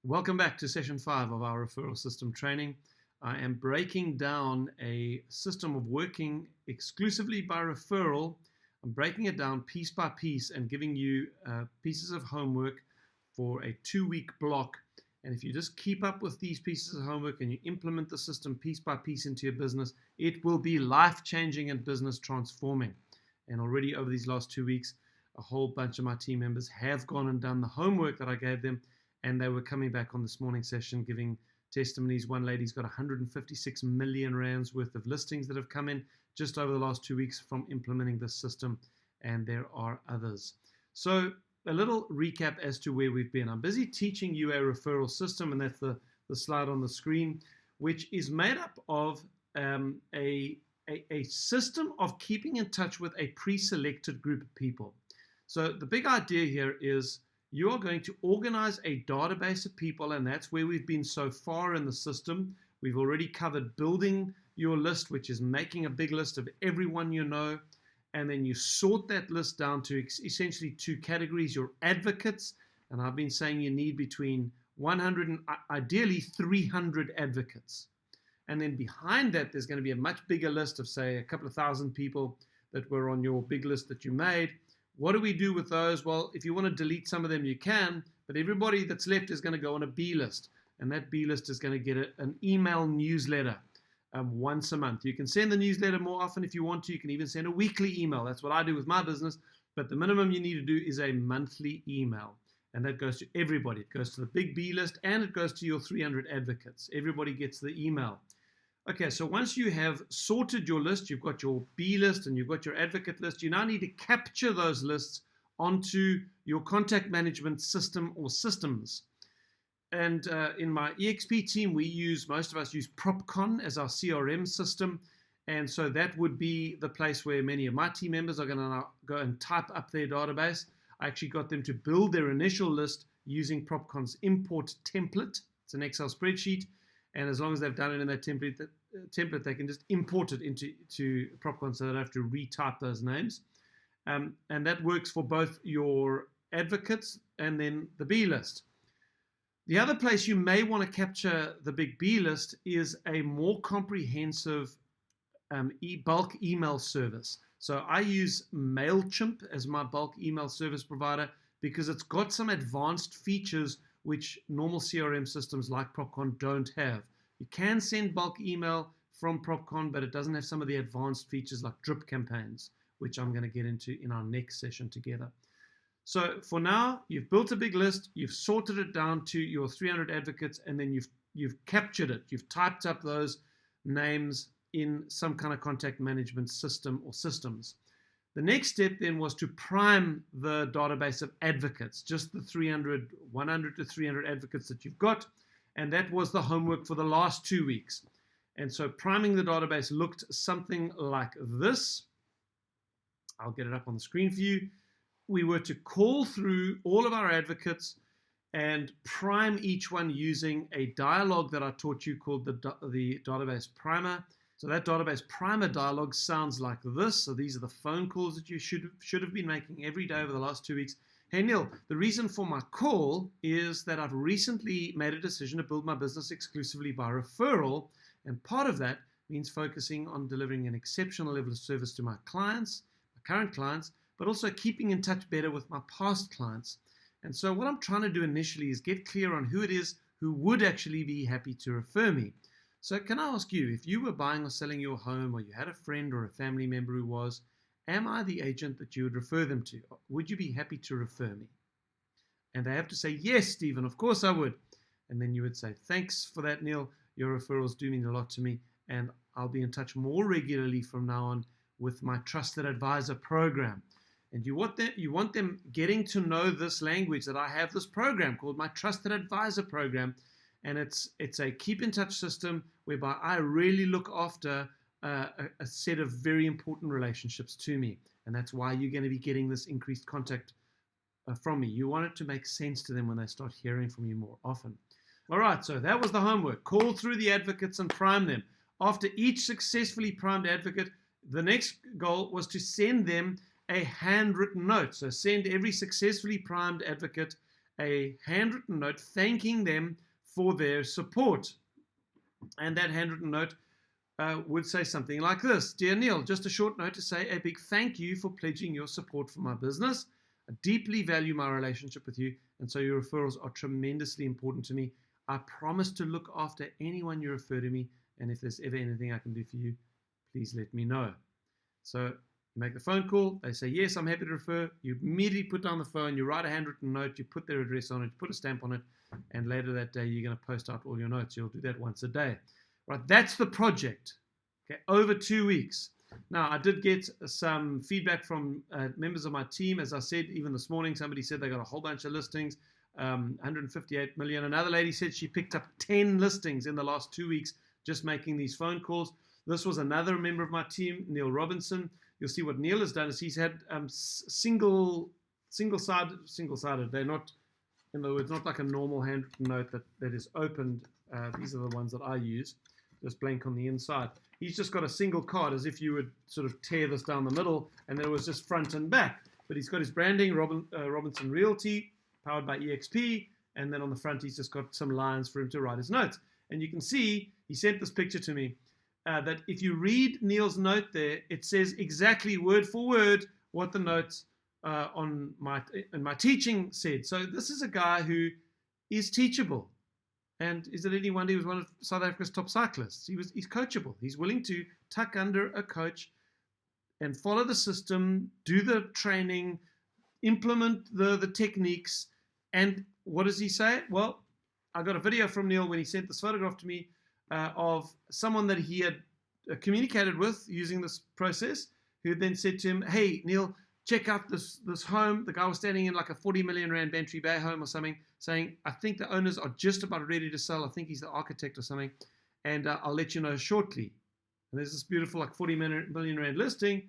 Welcome back to session 5 of our referral system training. I am breaking down a system of working exclusively by referral. I'm breaking it down piece by piece and giving you pieces of homework for a 2-week block. And if you just keep up with these pieces of homework and you implement the system piece by piece into your business, it will be life-changing and business transforming. And already over these last 2 weeks, a whole bunch of my team members have gone and done the homework that I gave them, and they were coming back on this morning session giving testimonies. One lady's got 156 million rands worth of listings that have come in just over the last 2 weeks from implementing this system, and there are others. So a little recap as to where we've been. I'm busy teaching you a referral system, and that's the slide on the screen, which is made up of a system of keeping in touch with a pre-selected group of people. So the big idea here is you are going to organize a database of people, and that's where we've been so far in the system. We've already covered building your list, which is making a big list of everyone you know, and then you sort that list down to essentially 2 categories: your advocates, and I've been saying you need between 100 and ideally 300 advocates. And then behind that, there's going to be a much bigger list of, say, a couple of thousand people that were on your big list that you made. What do we do with those? Well, if you want to delete some of them, you can, but everybody that's left is going to go on a B list, and that B list is going to get an email newsletter once a month. You can send the newsletter more often if you want to. You can even send a weekly email. That's what I do with my business, but the minimum you need to do is a monthly email, and that goes to everybody. It goes to the big B list, and it goes to your 300 advocates. Everybody gets the email. Okay, so once you have sorted your list, you've got your B list and you've got your advocate list, you now need to capture those lists onto your contact management system or systems. And in my EXP team, most of us use PropCon as our CRM system. And so that would be the place where many of my team members are going to now go and type up their database. I actually got them to build their initial list using PropCon's import template. It's an Excel spreadsheet. And as long as they've done it in that template, they can just import it into PropCon so they don't have to retype those names. And that works for both your advocates and then the B list. The other place you may want to capture the big B list is a more comprehensive bulk email service. So I use MailChimp as my bulk email service provider because it's got some advanced features which normal CRM systems like PropCon don't have. You can send bulk email from PropCon, but it doesn't have some of the advanced features like drip campaigns, which I'm going to get into in our next session together. So for now, you've built a big list, you've sorted it down to your 300 advocates, and then you've captured it. You've typed up those names in some kind of contact management system or systems. The next step then was to prime the database of advocates, just the 100 to 300 advocates that you've got, and that was the homework for the last 2 weeks. And so priming the database looked something like this. I'll get it up on the screen for you. We were to call through all of our advocates and prime each one using a dialogue that I taught you called the database primer. So that database primer dialogue sounds like this. So these are the phone calls that you should have been making every day over the last 2 weeks. Hey Neil, the reason for my call is that I've recently made a decision to build my business exclusively by referral. And part of that means focusing on delivering an exceptional level of service to my clients, my current clients, but also keeping in touch better with my past clients. And so what I'm trying to do initially is get clear on who it is who would actually be happy to refer me. So can I ask you, if you were buying or selling your home, or you had a friend or a family member who was, am I the agent that you would refer them to? Would you be happy to refer me? And they have to say, yes, Stephen, of course I would. And then you would say, thanks for that, Neil. Your referrals do mean a lot to me, and I'll be in touch more regularly from now on with my Trusted Advisor program. And you want them getting to know this language that I have this program called my Trusted Advisor program. And it's a keep in touch system whereby I really look after a set of very important relationships to me. And that's why you're going to be getting this increased contact from me. You want it to make sense to them when they start hearing from you more often. All right, so that was the homework. Call through the advocates and prime them. After each successfully primed advocate, the next goal was to send them a handwritten note. So send every successfully primed advocate a handwritten note thanking them for their support. And that handwritten note would say something like this: Dear Neil, just a short note to say a big thank you for pledging your support for my business. I deeply value my relationship with you, and so your referrals are tremendously important to me. I promise to look after anyone you refer to me, and if there's ever anything I can do for you, please let me know. So you make the phone call, they say, yes, I'm happy to refer. You immediately put down the phone, you write a handwritten note, you put their address on it, you put a stamp on it, and later that day you're going to post out all your notes. You'll do that once a day. Right, that's the project. Okay, over 2 weeks. Now, I did get some feedback from members of my team. As I said, even this morning, somebody said they got a whole bunch of listings, 158 million. Another lady said she picked up 10 listings in the last 2 weeks just making these phone calls. This was another member of my team, Neil Robinson. You'll see what Neil has done is he's had single-sided. They're not, in other words, not like a normal handwritten note that is opened. These are the ones that I use, just blank on the inside. He's just got a single card, as if you would sort of tear this down the middle, and there was just front and back. But he's got his branding, Robinson Realty, powered by EXP, and then on the front he's just got some lines for him to write his notes. And you can see, he sent this picture to me, that if you read Neil's note there, it says exactly word for word what the notes in my teaching said. So this is a guy who is teachable. And is it any wonder he was one of South Africa's top cyclists? He's coachable. He's willing to tuck under a coach and follow the system, do the training, implement the techniques. And what does he say? Well, I got a video from Neil when he sent this photograph to me of someone that he had communicated with using this process, who then said to him, hey, Neil, check out this home. The guy was standing in like a 40 million rand Bantry Bay home or something, saying, I think the owners are just about ready to sell. I think he's the architect or something, and I'll let you know shortly. And there's this beautiful like 40 million rand listing.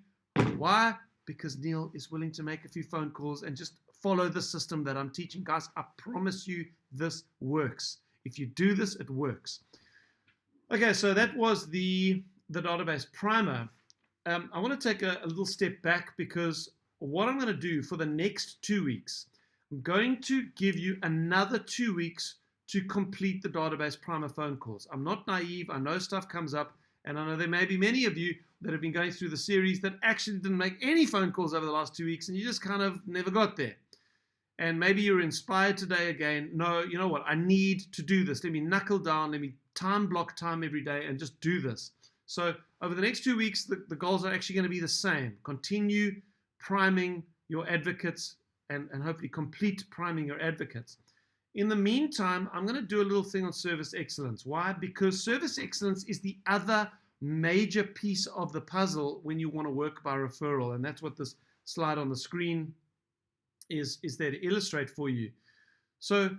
Why? Because Neil is willing to make a few phone calls and just follow the system that I'm teaching. Guys, I promise you this works. If you do this, it works. Okay, so that was the database primer. I want to take a little step back, because what I'm going to do for the next 2 weeks, I'm going to give you another 2 weeks to complete the database primer phone calls. I'm not naive. I know stuff comes up, and I know there may be many of you that have been going through the series that actually didn't make any phone calls over the last 2 weeks, and you just kind of never got there. And maybe you're inspired today again. No, you know what? I need to do this. Let me knuckle down. Let me block time every day and just do this. So over the next 2 weeks, the goals are actually going to be the same. Continue priming your advocates and hopefully complete priming your advocates. In the meantime, I'm going to do a little thing on service excellence. Why? Because service excellence is the other major piece of the puzzle when you want to work by referral. And that's what this slide on the screen is there to illustrate for you. So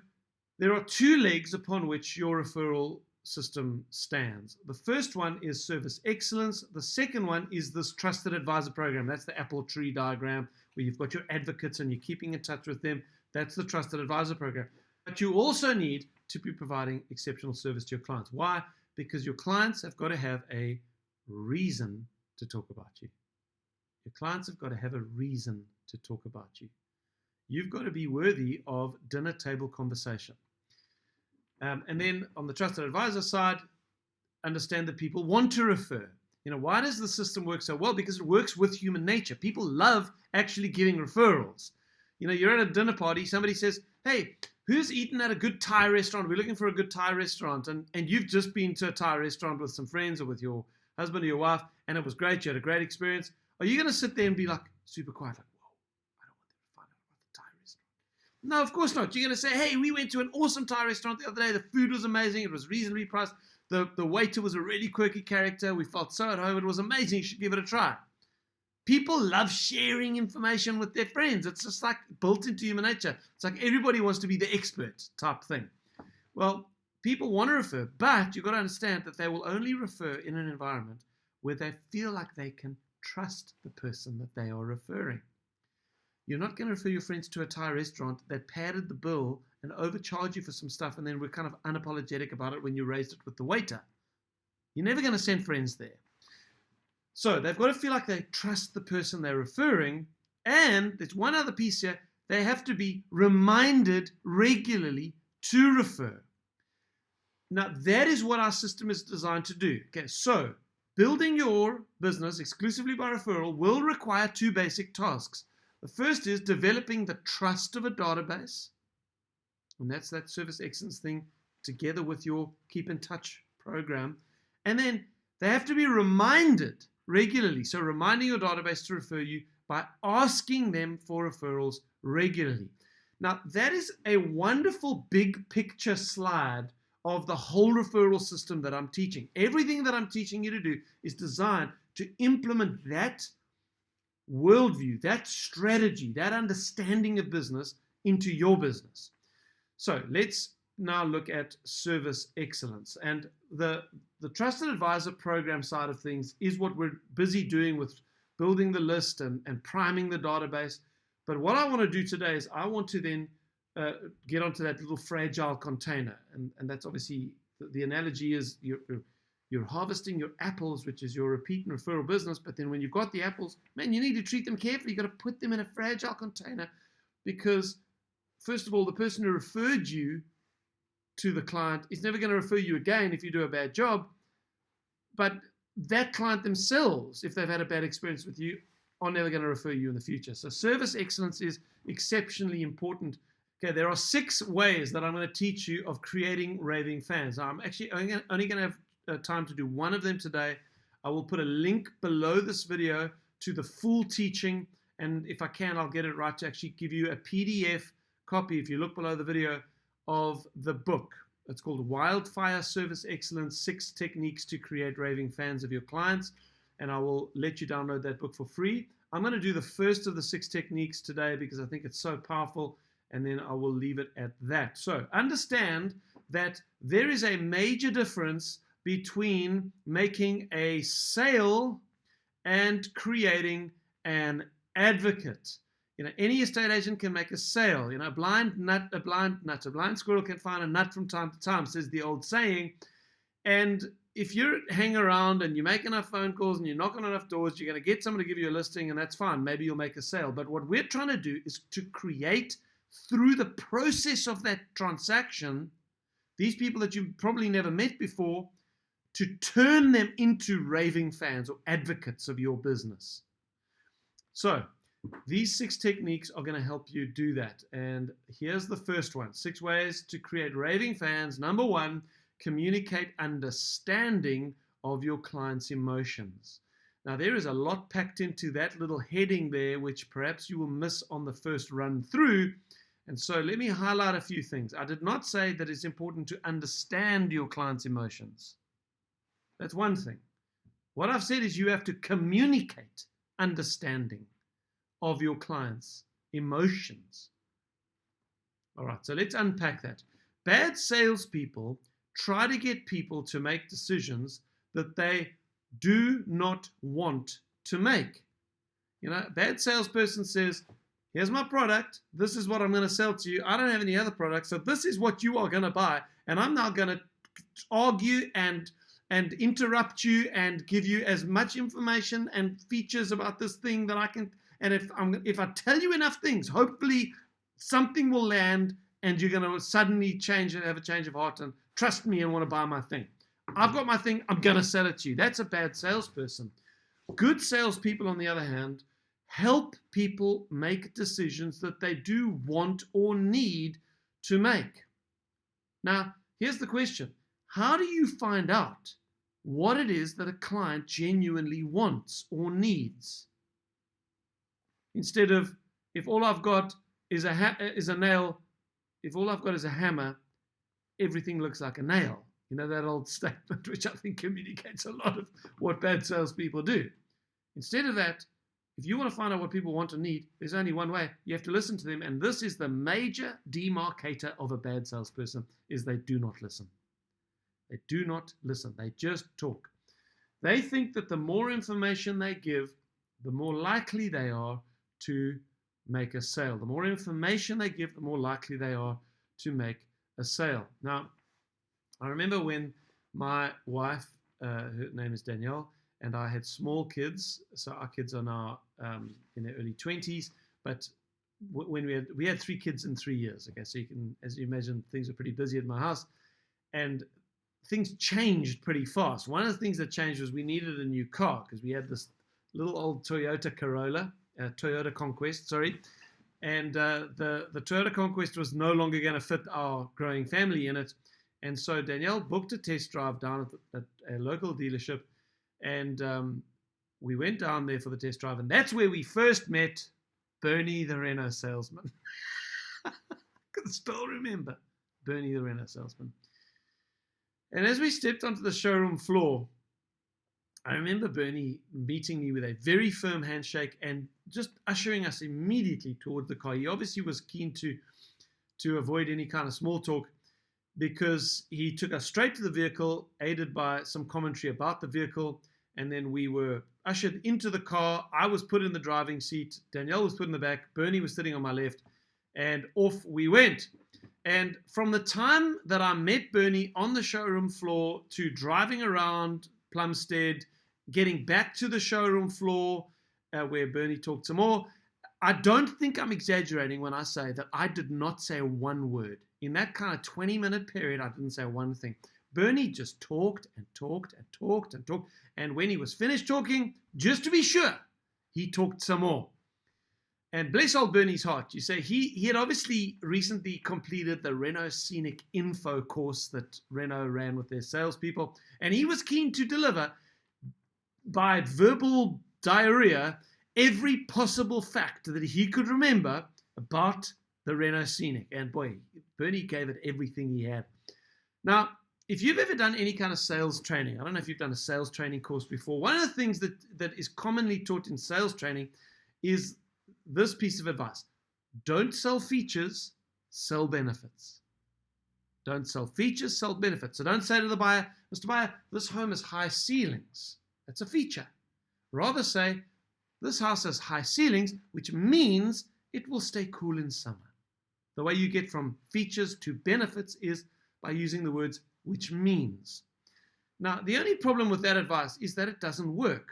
there are two legs upon which your referral system stands. The first one is service excellence. The second one is this trusted advisor program. That's the apple tree diagram where you've got your advocates and you're keeping in touch with them. That's the trusted advisor program. But you also need to be providing exceptional service to your clients. Why? Because your clients have got to have a reason to talk about you. Your clients have got to have a reason to talk about you. You've got to be worthy of dinner table conversation. And then on the trusted advisor side, understand that people want to refer. You know, why does the system work so well? Because it works with human nature. People love actually giving referrals. You know, you're at a dinner party, somebody says, hey, who's eaten at a good Thai restaurant? We're looking for a good Thai restaurant. And you've just been to a Thai restaurant with some friends or with your husband or your wife, and it was great. You had a great experience. Are you going to sit there and be like super quiet, like, whoa, I don't want them to find out about the Thai restaurant? No, of course not. You're going to say, hey, we went to an awesome Thai restaurant the other day. The food was amazing. It was reasonably priced. The waiter was a really quirky character. We felt so at home. It was amazing. You should give it a try. People love sharing information with their friends. It's just like built into human nature. It's like everybody wants to be the expert type thing. Well, people want to refer, but you've got to understand that they will only refer in an environment where they feel like they can trust the person that they are referring. You're not going to refer your friends to a Thai restaurant that padded the bill and overcharge you for some stuff, and then we're kind of unapologetic about it when you raised it with the waiter. You're never going to send friends there. So they've got to feel like they trust the person they're referring. And there's one other piece here. they have to be reminded regularly to refer. Now, that is what our system is designed to do. Okay, so building your business exclusively by referral will require two basic tasks. The first is developing the trust of a database, and that's that service excellence thing together with your Keep in Touch program. And then they have to be reminded regularly. So reminding your database to refer you by asking them for referrals regularly. Now, that is a wonderful big picture slide of the whole referral system that I'm teaching. Everything that I'm teaching you to do is designed to implement that worldview, that strategy, that understanding of business into your business. So let's now look at service excellence. And the Trusted Advisor program side of things is what we're busy doing with building the list and priming the database. But what I want to do today is I want to then get onto that little fragile container. And that's obviously, the analogy is you're harvesting your apples, which is your repeat and referral business. But then when you've got the apples, man, you need to treat them carefully. You've got to put them in a fragile container because, first of all, the person who referred you to the client is never going to refer you again if you do a bad job. But that client themselves, if they've had a bad experience with you, are never going to refer you in the future. So service excellence is exceptionally important. Okay, there are 6 ways that I'm going to teach you of creating raving fans. Now, I'm actually only going to have time to do one of them today. I will put a link below this video to the full teaching, and if I can, I'll get it right to actually give you a PDF copy, if you look below the video, of the book. It's called Wildfire Service Excellence, 6 Techniques to Create Raving Fans of Your Clients, and I will let you download that book for free. I'm going to do the first of the 6 techniques today because I think it's so powerful, and then I will leave it at that. So understand that there is a major difference between making a sale and creating an advocate. Any estate agent can make a sale. A blind squirrel can find a nut from time to time, says the old saying. And if you hang around and you make enough phone calls and you knock on enough doors, you're going to get someone to give you a listing, and that's fine. Maybe you'll make a sale. But what we're trying to do is to create, through the process of that transaction, these people that you've probably never met before, to turn them into raving fans or advocates of your business. So these 6 techniques are going to help you do that. And here's the first one. 6 ways to create raving fans. Number 1, communicate understanding of your client's emotions. Now, there is a lot packed into that little heading there, which perhaps you will miss on the first run through. And so let me highlight a few things. I did not say that it's important to understand your client's emotions. That's one thing. What I've said is you have to communicate understanding of your client's emotions. All right, so let's unpack that. Bad salespeople try to get people to make decisions that they do not want to make. A bad salesperson says, here's my product. This is what I'm going to sell to you. I don't have any other products, so this is what you are going to buy. And I'm now going to argue and interrupt you and give you as much information and features about this thing that I can. And if I tell you enough things, hopefully something will land and you're going to suddenly have a change of heart and trust me and want to buy my thing. I've got my thing. I'm going to sell it to you. That's a bad salesperson. Good salespeople, on the other hand, help people make decisions that they do want or need to make. Now, here's the question. How do you find out what it is that a client genuinely wants or needs? Instead of, if all I've got is a nail, if all I've got is a hammer, everything looks like a nail. That old statement, which I think communicates a lot of what bad salespeople do. Instead of that, if you want to find out what people want or need, there's only one way. You have to listen to them. And this is the major demarcator of a bad salesperson, is they do not listen. They do not listen. They just talk. They think that the more information they give, the more likely they are to make a sale. The more information they give, the more likely they are to make a sale. Now, I remember when my wife, her name is Danielle, and I had small kids. So our kids are now in their early 20s, but when we had 3 kids in 3 years. Okay, so you can, as you imagine, things were pretty busy at my house, and things changed pretty fast. One of the things that changed was we needed a new car because we had this little old Toyota Toyota Conquest, sorry, and the Toyota Conquest was no longer going to fit our growing family in it, and so Danielle booked a test drive down at a local dealership, and we went down there for the test drive, and that's where we first met Bernie, the Renault salesman. I can still remember Bernie, the Renault salesman. And as we stepped onto the showroom floor, I remember Bernie meeting me with a very firm handshake and just ushering us immediately toward the car. He obviously was keen to avoid any kind of small talk because he took us straight to the vehicle, aided by some commentary about the vehicle, and then we were ushered into the car. I was put in the driving seat, Danielle was put in the back, Bernie was sitting on my left, and off we went. And from the time that I met Bernie on the showroom floor to driving around Plumstead, getting back to the showroom floor where Bernie talked some more, I don't think I'm exaggerating when I say that I did not say one word. In that kind of 20-minute period, I didn't say one thing. Bernie just talked and talked and talked and talked. And when he was finished talking, just to be sure, he talked some more. And bless old Bernie's heart, you say he had obviously recently completed the Renault Scenic Info course that Renault ran with their salespeople. And he was keen to deliver by verbal diarrhea every possible fact that he could remember about the Renault Scenic. And boy, Bernie gave it everything he had. Now, if you've ever done any kind of sales training, I don't know if you've done a sales training course before, one of the things that is commonly taught in sales training is this piece of advice. Don't sell features, sell benefits. Don't sell features, sell benefits. So don't say to the buyer, Mr. Buyer, this home has high ceilings. That's a feature. Rather say, this house has high ceilings, which means it will stay cool in summer. The way you get from features to benefits is by using the words which means. Now, the only problem with that advice is that it doesn't work.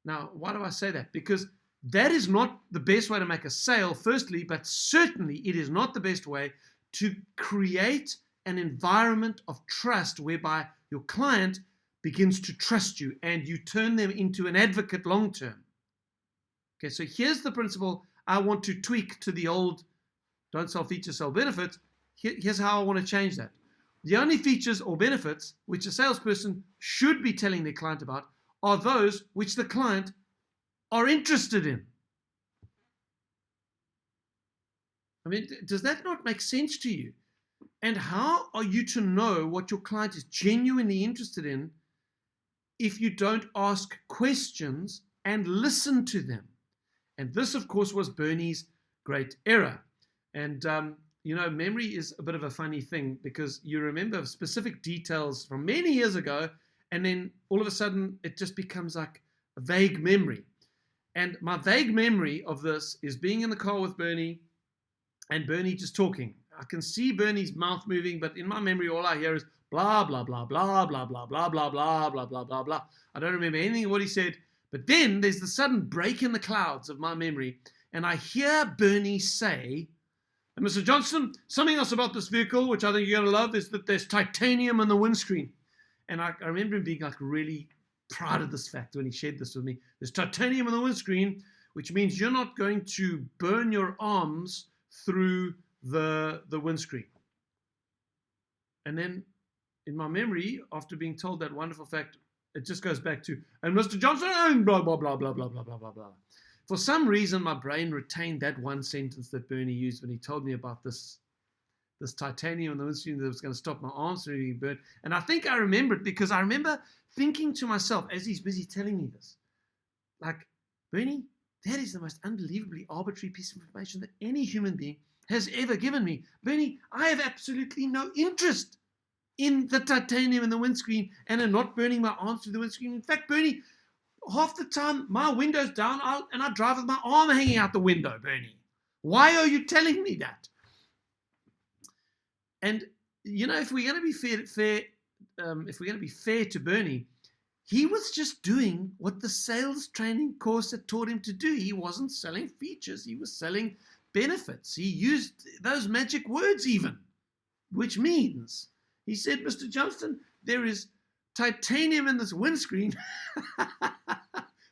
Now, why do I say that? Because that is not the best way to make a sale, firstly, but certainly it is not the best way to create an environment of trust whereby your client begins to trust you and you turn them into an advocate long term. Okay, so here's the principle I want to tweak to the old don't sell features, sell benefits. Here's how I want to change that. The only features or benefits which a salesperson should be telling their client about are those which the client are interested in. I mean, does that not make sense to you? And how are you to know what your client is genuinely interested in if you don't ask questions and listen to them? And this, of course, was Bernie's great error. And, memory is a bit of a funny thing because you remember specific details from many years ago, and then all of a sudden it just becomes like a vague memory. And my vague memory of this is being in the car with Bernie and Bernie just talking. I can see Bernie's mouth moving, but in my memory, all I hear is blah, blah, blah, blah, blah, blah, blah, blah, blah, blah, blah, blah, blah. I don't remember anything of what he said. But then there's the sudden break in the clouds of my memory, and I hear Bernie say, and Mr. Johnson, something else about this vehicle, which I think you're going to love, is that there's titanium in the windscreen. And I remember him being like really proud of this fact when he shared this with me. There's titanium in the windscreen, which means you're not going to burn your arms through the windscreen. And then in my memory, after being told that wonderful fact, it just goes back to, and Mr. Johnson, blah, blah, blah, blah, blah, blah, blah, blah, blah. For some reason, my brain retained that one sentence that Bernie used when he told me about this titanium in the windscreen that was going to stop my arms from being burnt. And I think I remember it because I remember thinking to myself as he's busy telling me this, like, Bernie, that is the most unbelievably arbitrary piece of information that any human being has ever given me. Bernie, I have absolutely no interest in the titanium in the windscreen and in not burning my arms through the windscreen. In fact, Bernie, half the time my window's down and I drive with my arm hanging out the window, Bernie. Why are you telling me that? And if we're going to be fair to Bernie, he was just doing what the sales training course had taught him to do. He wasn't selling features; he was selling benefits. He used those magic words even, which means, he said, Mr. Johnston, there is titanium in this windscreen,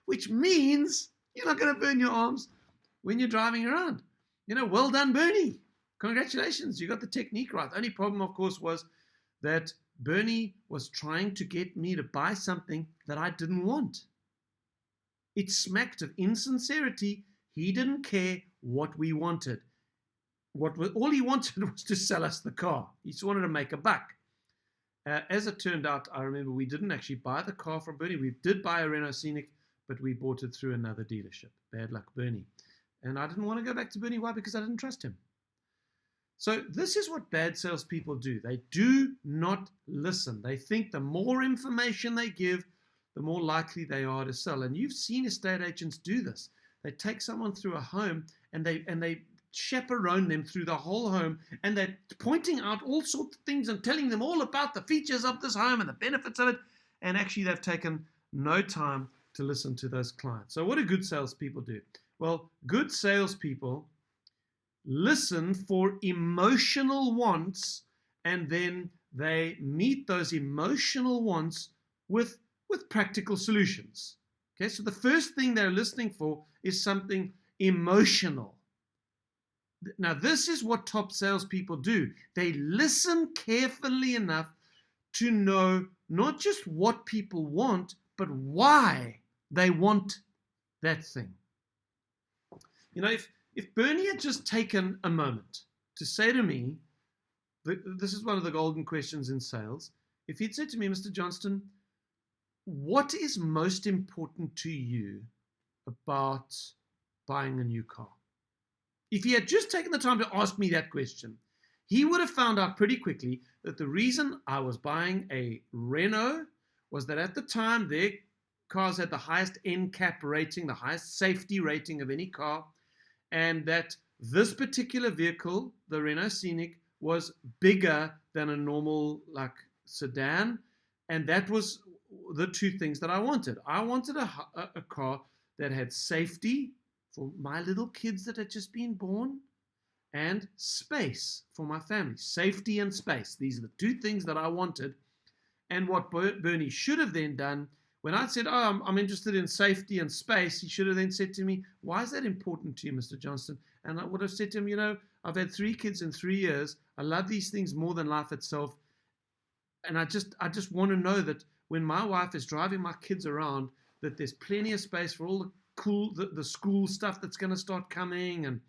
which means you're not going to burn your arms when you're driving around. Well done, Bernie. Congratulations, you got the technique right. The only problem, of course, was that Bernie was trying to get me to buy something that I didn't want. It smacked of insincerity. He didn't care what we wanted. All he wanted was to sell us the car. He just wanted to make a buck. As it turned out, I remember we didn't actually buy the car from Bernie. We did buy a Renault Scenic, but we bought it through another dealership. Bad luck, Bernie. And I didn't want to go back to Bernie. Why? Because I didn't trust him. So this is what bad salespeople do. They do not listen. They think the more information they give, the more likely they are to sell. And you've seen estate agents do this. They take someone through a home and they chaperone them through the whole home, and they're pointing out all sorts of things and telling them all about the features of this home and the benefits of it. And actually, they've taken no time to listen to those clients. So what do good salespeople do? Well, good salespeople listen for emotional wants, and then they meet those emotional wants with practical solutions. Okay, so the first thing they're listening for is something emotional. Now, this is what top salespeople do. They listen carefully enough to know not just what people want, but why they want that thing. If Bernie had just taken a moment to say to me, this is one of the golden questions in sales. If he'd said to me, Mr. Johnston, what is most important to you about buying a new car? If he had just taken the time to ask me that question, he would have found out pretty quickly that the reason I was buying a Renault was that at the time their cars had the highest NCAP rating, the highest safety rating of any car, and that this particular vehicle, the Renault Scenic, was bigger than a normal sedan, and that was the two things that I wanted. I wanted a car that had safety for my little kids that had just been born, and space for my family. Safety and space. These are the two things that I wanted. And what Bernie should have then done, when I said, I'm interested in safety and space, he should have then said to me, why is that important to you, Mr. Johnston? And I would have said to him, I've had 3 kids in 3 years. I love these things more than life itself. And I just want to know that when my wife is driving my kids around, that there's plenty of space for all the school stuff that's going to start coming,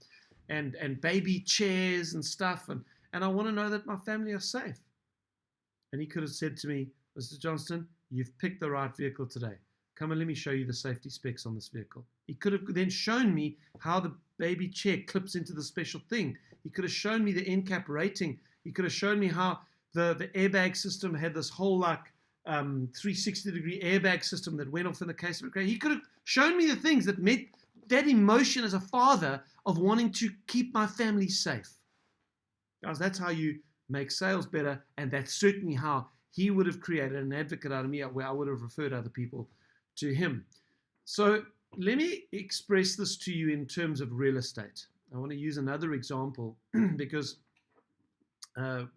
and baby chairs and stuff. And I want to know that my family are safe. And he could have said to me, Mr. Johnston, you've picked the right vehicle today. Come and let me show you the safety specs on this vehicle. He could have then shown me how the baby chair clips into the special thing. He could have shown me the NCAP rating. He could have shown me how the airbag system had this whole 360-degree airbag system that went off in the case of a crash. He could have shown me the things that met that emotion as a father of wanting to keep my family safe. Guys, that's how you make sales better, and that's certainly how he would have created an advocate out of me, where I would have referred other people to him. So let me express this to you in terms of real estate. I want to use another example because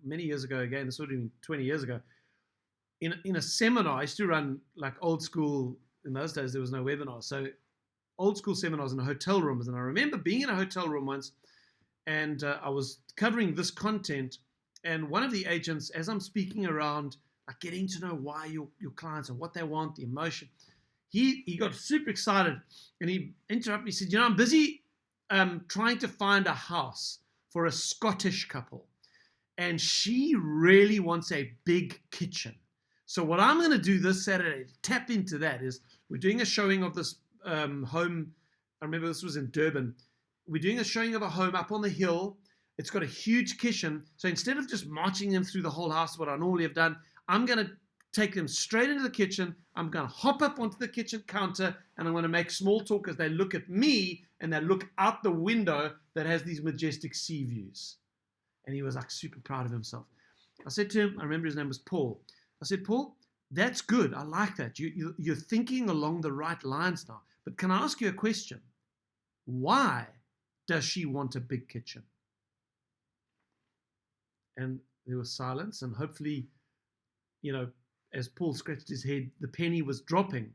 many years ago, again, this would have been 20 years ago, in a seminar, I used to run old school. In those days, there was no webinar. So old school seminars in hotel rooms. And I remember being in a hotel room once, and I was covering this content. And one of the agents, as I'm speaking around, getting to know why your clients and what they want, the emotion, he got super excited, and he interrupted me. He said, I'm busy trying to find a house for a Scottish couple, and she really wants a big kitchen. So what I'm going to do this Saturday to tap into that is we're doing a showing of this home. I remember this was in Durban. We're doing a showing of a home up on the hill. It's got a huge kitchen. So instead of just marching them through the whole house, what I normally have done, I'm going to take them straight into the kitchen. I'm going to hop up onto the kitchen counter, and I'm going to make small talk as they look at me and they look out the window that has these majestic sea views. And he was super proud of himself. I said to him, I remember his name was Paul. I said, Paul, that's good. I like that. You're thinking along the right lines now. But can I ask you a question? Why does she want a big kitchen? And there was silence, and hopefully, as Paul scratched his head, the penny was dropping.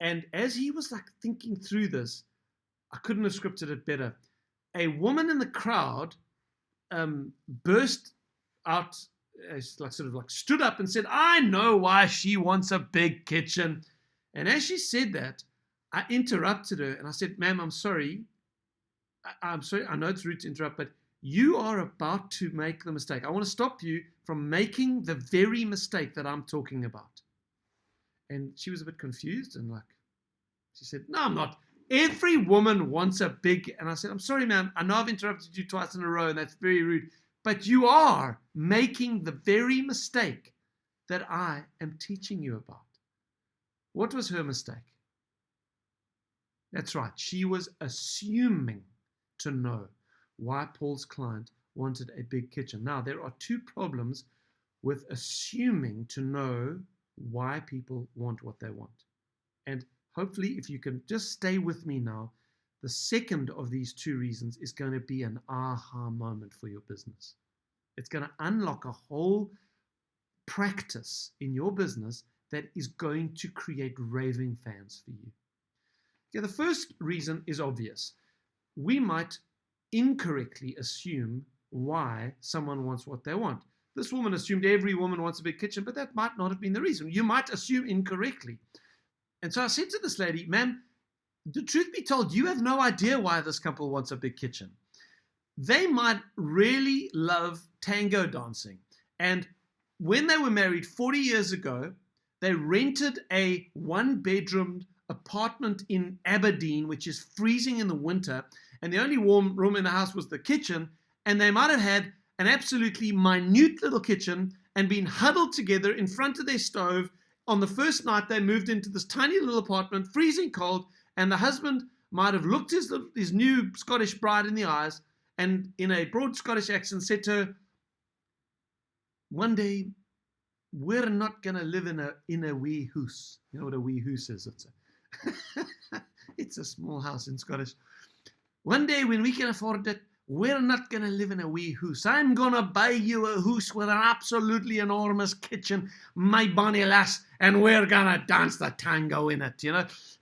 And as he was like thinking through this, I couldn't have scripted it better. A woman in the crowd burst out, stood up and said, "I know why she wants a big kitchen." And as she said that, I interrupted her and I said, "Ma'am, I'm sorry. I'm sorry. I know it's rude to interrupt, but you are about to make the mistake. I want to stop you from making the very mistake that I'm talking about." And she was a bit confused and she said, "No, I'm not. Every woman wants a big," and I said, "I'm sorry, ma'am. I know I've interrupted you twice in a row and that's very rude, but you are making the very mistake that I am teaching you about." What was her mistake? That's right. She was assuming to know why Paul's client wanted a big kitchen. Now, there are two problems with assuming to know why people want what they want. And hopefully, if you can just stay with me now, the second of these two reasons is going to be an aha moment for your business. It's going to unlock a whole practice in your business that is going to create raving fans for you. Okay, the first reason is obvious. We might incorrectly assume why someone wants what they want. This woman assumed every woman wants a big kitchen, but that might not have been the reason. You might assume incorrectly. And so I said to this lady, "Ma'am, the truth be told, you have no idea why this couple wants a big kitchen. They might really love tango dancing. And when they were married 40 years ago, they rented a one-bedroom apartment in Aberdeen, which is freezing in the winter, and the only warm room in the house was the kitchen, and they might have had an absolutely minute little kitchen and been huddled together in front of their stove. On the first night, they moved into this tiny little apartment, freezing cold, and the husband might have looked his new Scottish bride in the eyes and in a broad Scottish accent said to her, "One day, we're not going to live in a wee house." You know what a wee house is? It's a small house in Scottish. "One day when we can afford it, we're not going to live in a wee house. I'm going to buy you a house with an absolutely enormous kitchen, my bonny lass, and we're going to dance the tango in it."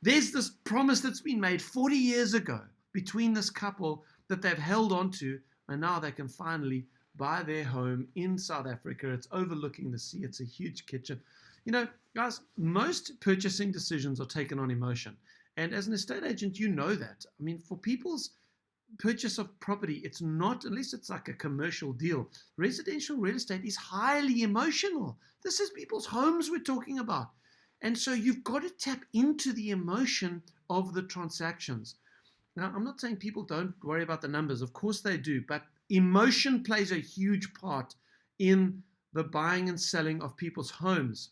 There's this promise that's been made 40 years ago between this couple that they've held on to, and now they can finally buy their home in South Africa. It's overlooking the sea. It's a huge kitchen. Guys, most purchasing decisions are taken on emotion. And as an estate agent, you know that. I mean, for people's purchase of property, it's not, unless it's like a commercial deal. Residential real estate is highly emotional. This is people's homes we're talking about. And so you've got to tap into the emotion of the transactions. Now, I'm not saying people don't worry about the numbers. Of course they do. But emotion plays a huge part in the buying and selling of people's homes.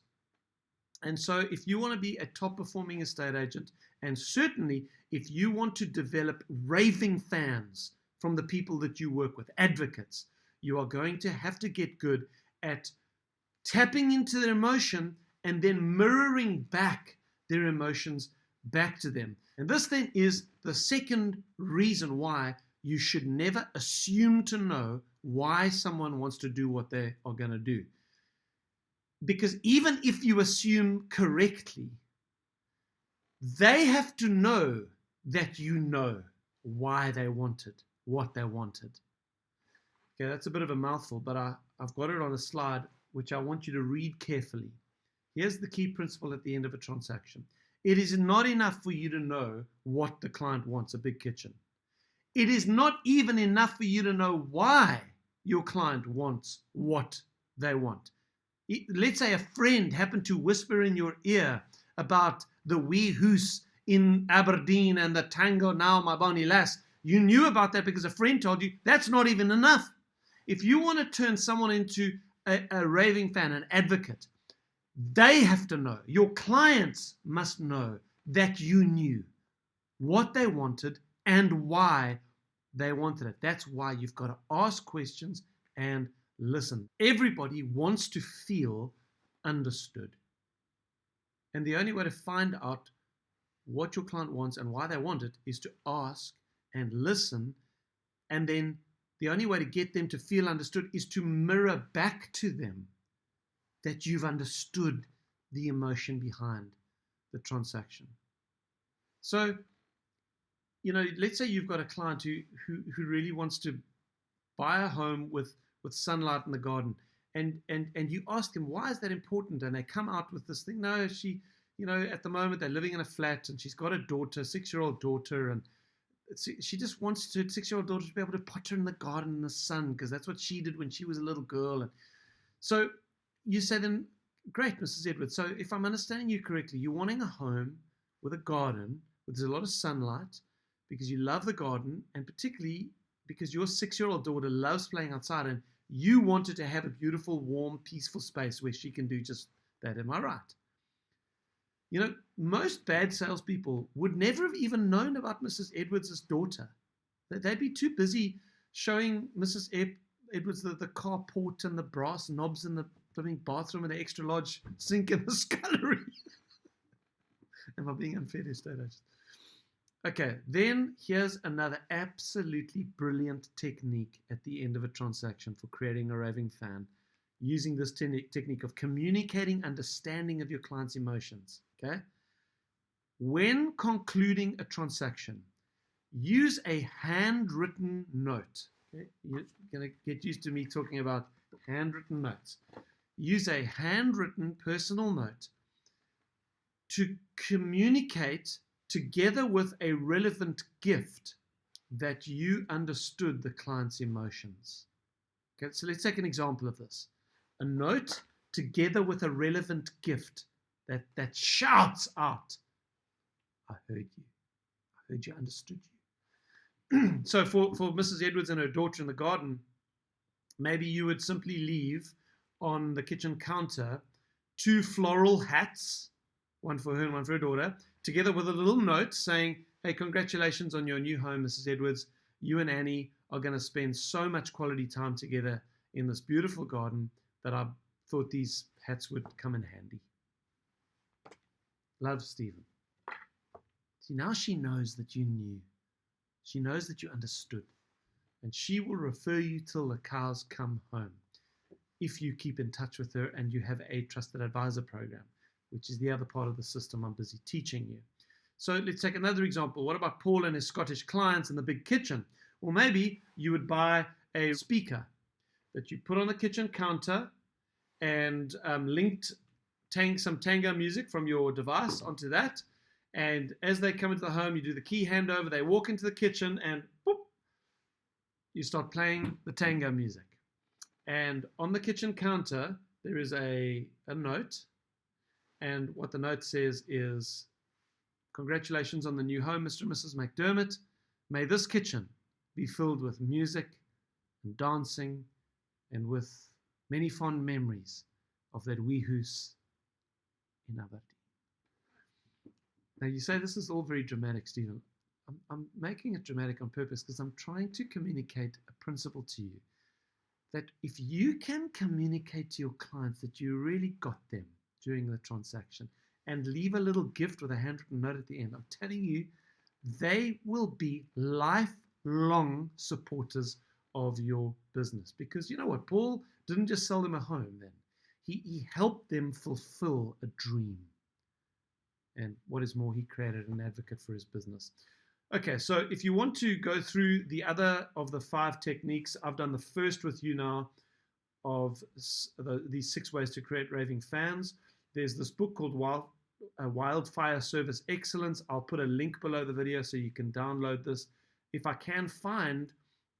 And so if you want to be a top performing estate agent, and certainly if you want to develop raving fans from the people that you work with, advocates, you are going to have to get good at tapping into their emotion and then mirroring back their emotions back to them. And this then is the second reason why you should never assume to know why someone wants to do what they are going to do. Because even if you assume correctly, they have to know that you know why they wanted what they wanted. Okay, that's a bit of a mouthful, but I've got it on a slide which I want you to read carefully. Here's the key principle at the end of a transaction. It is not enough for you to know what the client wants, a big kitchen. It is not even enough for you to know why your client wants what they want. Let's say a friend happened to whisper in your ear about the wee hoose in Aberdeen and the tango now, my bonny lass. You knew about that because a friend told you. That's not even enough. If you want to turn someone into a raving fan, an advocate, they have to know. Your clients must know that you knew what they wanted and why they wanted it. That's why you've got to ask questions and listen. Everybody wants to feel understood. And the only way to find out what your client wants and why they want it is to ask and listen. And then the only way to get them to feel understood is to mirror back to them that you've understood the emotion behind the transaction. So, let's say you've got a client who really wants to buy a home with sunlight in the garden, and you ask them, why is that important? And they come out with this thing. No, she, at the moment they're living in a flat, and she's got a daughter, 6-year-old daughter, and she just wants her 6-year-old daughter to be able to potter in the garden in the sun, because that's what she did when she was a little girl. And so you say then, great, Mrs. Edwards. So if I'm understanding you correctly, you're wanting a home with a garden where there's a lot of sunlight because you love the garden, and particularly because your 6-year-old daughter loves playing outside, and you wanted to have a beautiful, warm, peaceful space where she can do just that. Am I right? Most bad salespeople would never have even known about Mrs. Edwards' daughter. They'd be too busy showing Mrs. Edwards the carport and the brass knobs in the flipping bathroom and the extra large sink in the scullery. Am I being unfair to estate agents? Okay, then here's another absolutely brilliant technique at the end of a transaction for creating a raving fan, using this technique of communicating understanding of your client's emotions. Okay, when concluding a transaction, use a handwritten note. Okay, you're going to get used to me talking about handwritten notes. Use a handwritten personal note to communicate, together with a relevant gift, that you understood the client's emotions. Okay, so let's take an example of this. A note together with a relevant gift that shouts out, I heard you. I heard you, understood you. So for Mrs. Edwards and her daughter in the garden, maybe you would simply leave on the kitchen counter 2 floral hats, one for her and one for her daughter, together with a little note saying, hey, congratulations on your new home, Mrs. Edwards. You and Annie are going to spend so much quality time together in this beautiful garden that I thought these hats would come in handy. Love, Stephen. See, now she knows that you knew. She knows that you understood. And she will refer you till the cows come home if you keep in touch with her and you have a trusted advisor program, which is the other part of the system I'm busy teaching you. So let's take another example. What about Paul and his Scottish clients in the big kitchen? Well, maybe you would buy a speaker that you put on the kitchen counter and linked some tango music from your device onto that. And as they come into the home, you do the key handover. They walk into the kitchen and boop, you start playing the tango music. And on the kitchen counter, there is a note. And what the note says is, congratulations on the new home, Mr. and Mrs. McDermott. May this kitchen be filled with music and dancing and with many fond memories of that wee house in Aberdeen. Now you say this is all very dramatic, Stephen. I'm making it dramatic on purpose because I'm trying to communicate a principle to you that if you can communicate to your clients that you really got them during the transaction and leave a little gift with a handwritten note at the end, I'm telling you, they will be lifelong supporters of your business. Because you know what? Paul didn't just sell them a home then. He helped them fulfill a dream. And what is more, he created an advocate for his business. Okay, so if you want to go through the other of the 5 techniques, I've done the first with you now of these 6 ways to create raving fans. There's this book called Wildfire Service Excellence. I'll put a link below the video so you can download this. If I can find,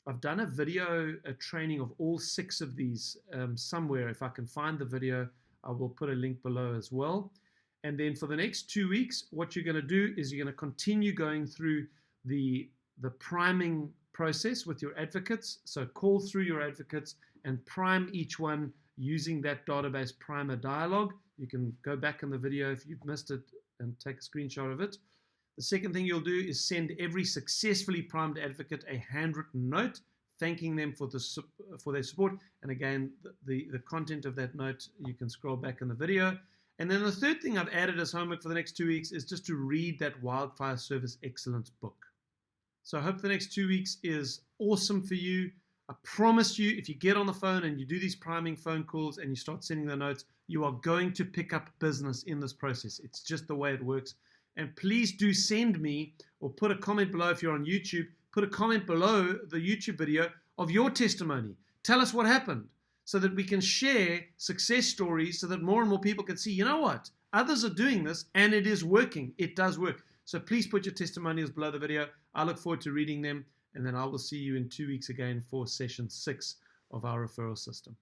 I've done a video training of all 6 of these somewhere. If I can find the video, I will put a link below as well. And then for the next 2 weeks, what you're going to do is you're going to continue going through the priming process with your advocates. So call through your advocates and prime each one using that database primer dialogue. You can go back in the video if you've missed it and take a screenshot of it. The second thing you'll do is send every successfully primed advocate a handwritten note thanking them for their support. And again, the content of that note, you can scroll back in the video. And then the third thing I've added as homework for the next 2 weeks is just to read that Wildfire Service Excellence book. So I hope the next 2 weeks is awesome for you. I promise you, if you get on the phone and you do these priming phone calls and you start sending the notes, you are going to pick up business in this process. It's just the way it works. And please do send me, or put a comment below if you're on YouTube, put a comment below the YouTube video of your testimony. Tell us what happened so that we can share success stories so that more and more people can see, you know what, others are doing this and it is working. It does work. So please put your testimonials below the video. I look forward to reading them, and then I will see you in 2 weeks again for session 6 of our referral system.